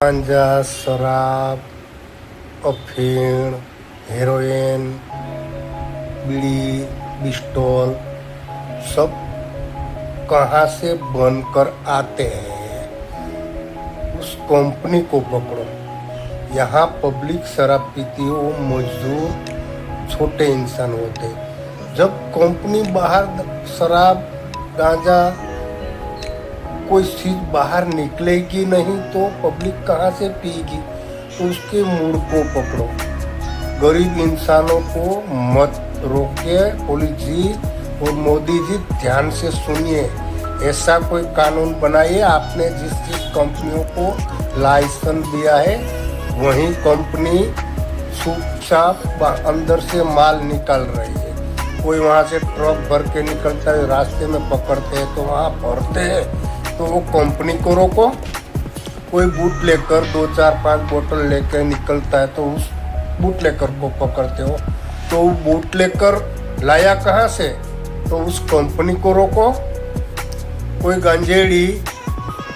गांजा, शराब, अफीण, हेरोइन, बीड़ी, पिस्टल सब कहाँ से बनकर आते हैं, उस कंपनी को पकड़ो। यहाँ पब्लिक शराब पीती है, वो मजदूर छोटे इंसान होते। जब कंपनी बाहर शराब, गांजा, कोई चीज बाहर निकलेगी नहीं तो पब्लिक कहाँ से पिएगी। तो उसके मूड को पकड़ो। गरीब इंसानों को मत रोके। पुलिस जी और मोदी जी ध्यान से सुनिए, ऐसा कोई कानून बनाइए। आपने जिस जिस कंपनियों को लाइसेंस दिया है वही कंपनी चुपचाप अंदर से माल निकाल रही है। कोई वहाँ से ट्रक भर के निकलता है, रास्ते में पकड़ते हैं तो वहाँ भरते हैं, तो वो कंपनी को रोको। कोई बूट लेकर 2, 4, 5 बोतल लेकर निकलता है तो उस बूट लेकर को पकड़ते हो। तो वो बूट लेकर लाया कहाँ से, तो उस कंपनी को रोको। कोई गंजेड़ी,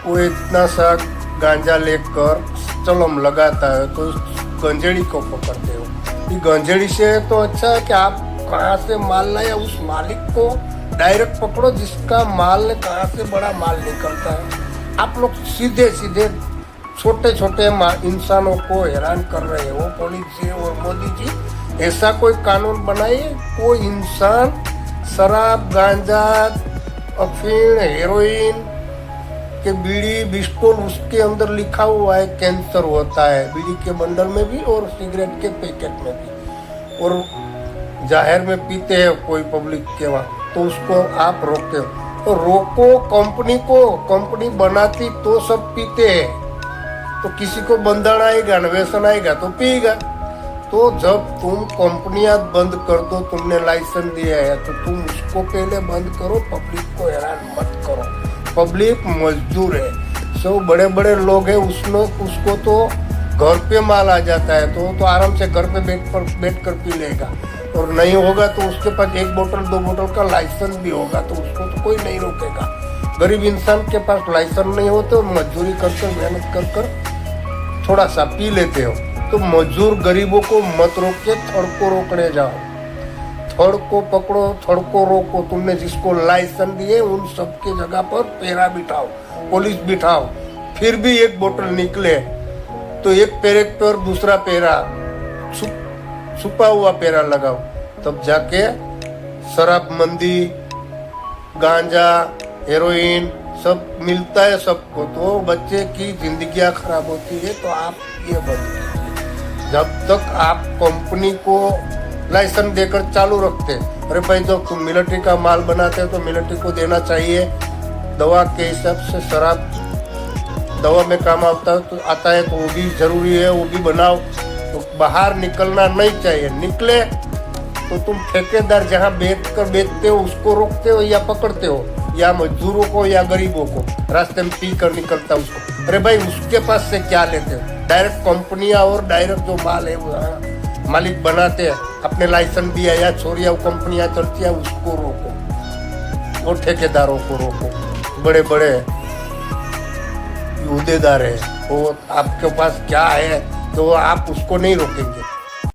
कोई इतना सा गांजा लेकर चलम लगाता है तो उस गंजेड़ी को पकड़ते हो। ये गंजेड़ी से तो अच्छा है कि आप कहाँ से माल लाया, उस मालिक को डायरेक्ट पकड़ो जिसका माल कहाँ से बड़ा माल निकलता है। आप लोग सीधे सीधे छोटे छोटे इंसानों को हैरान कर रहे हैं। वो पुलिस जी और मोदी जी ऐसा कोई कानून बनाइए, कोई इंसान शराब, गांजा, अफीण, हेरोइन के बीड़ी, बिस्टोल, उसके अंदर लिखा हुआ है कैंसर होता है, बीड़ी के बंडल में भी और सिगरेट के पैकेट में भी, और जाहिर में पीते हैं कोई पब्लिक के वहाँ, तो उसको आप रोकते हो। तो रोको कंपनी को। कंपनी बनाती तो सब पीते हैं, तो किसी को बंधन आएगा, व्यसन आएगा तो पिएगा। तो जब तुम कंपनियां बंद कर दो, तुमने लाइसेंस दिया है तो तुम उसको पहले बंद करो, पब्लिक को हैरान मत करो। पब्लिक मजदूर है, सब बड़े बड़े लोग हैं, उसको तो घर पे माल आ जाता है तो आराम से घर पे बैठ कर पी लेगा। और नहीं होगा तो उसके पास 1 बोतल 2 बोतल का लाइसेंस भी होगा तो उसको तो कोई नहीं रोकेगा। गरीब इंसान के पास लाइसेंस नहीं होते और मजदूरी कर कर मेहनत कर कर थोड़ा सा पी लेते हो। तो मजदूर गरीबों को मत रोक के थड़ को रोकने जाओ। थड़ को पकड़ो, थड़ को रोको। तुमने जिसको लाइसेंस दिए उन सबके जगह पर पेरा बिठाओ, पुलिस बिठाओ। फिर भी 1 बोतल निकले तो एक पेरे पर दूसरा पेरा, छुपा हुआ पेरा लगाओ, तब जाके शराब मंदी, गांजा, हेरोइन सब मिलता है सबको। तो बच्चे की जिंदगियां खराब होती है। तो आप ये बंद कीजिए। जब तक आप कंपनी को लाइसेंस देकर चालू रखते, अरे भाई जब तुम मिलिट्री का माल बनाते हो तो मिलिट्री को देना चाहिए। दवा के हिसाब से शराब दवा में काम आता है तो वो भी जरूरी है, वो भी बनाओ। तो बाहर निकलना नहीं चाहिए। निकले तो तुम ठेकेदार जहाँ बैठकर बेचते हो उसको रोकते हो या पकड़ते हो, या मजदूरों को या गरीबों को रास्ते में पी कर निकलता उसको। अरे भाई उसके पास से क्या लेते हो। डायरेक्ट कंपनियां और डायरेक्ट जो माल है वो मालिक बनाते हैं, अपने लाइसेंस दिया या छोड़िया कंपनियां चलती है उसको रोको। और ठेकेदारों को रोको। बड़े बड़े उहदेदार है, वो आपके पास क्या है तो आप उसको नहीं रोकेंगे।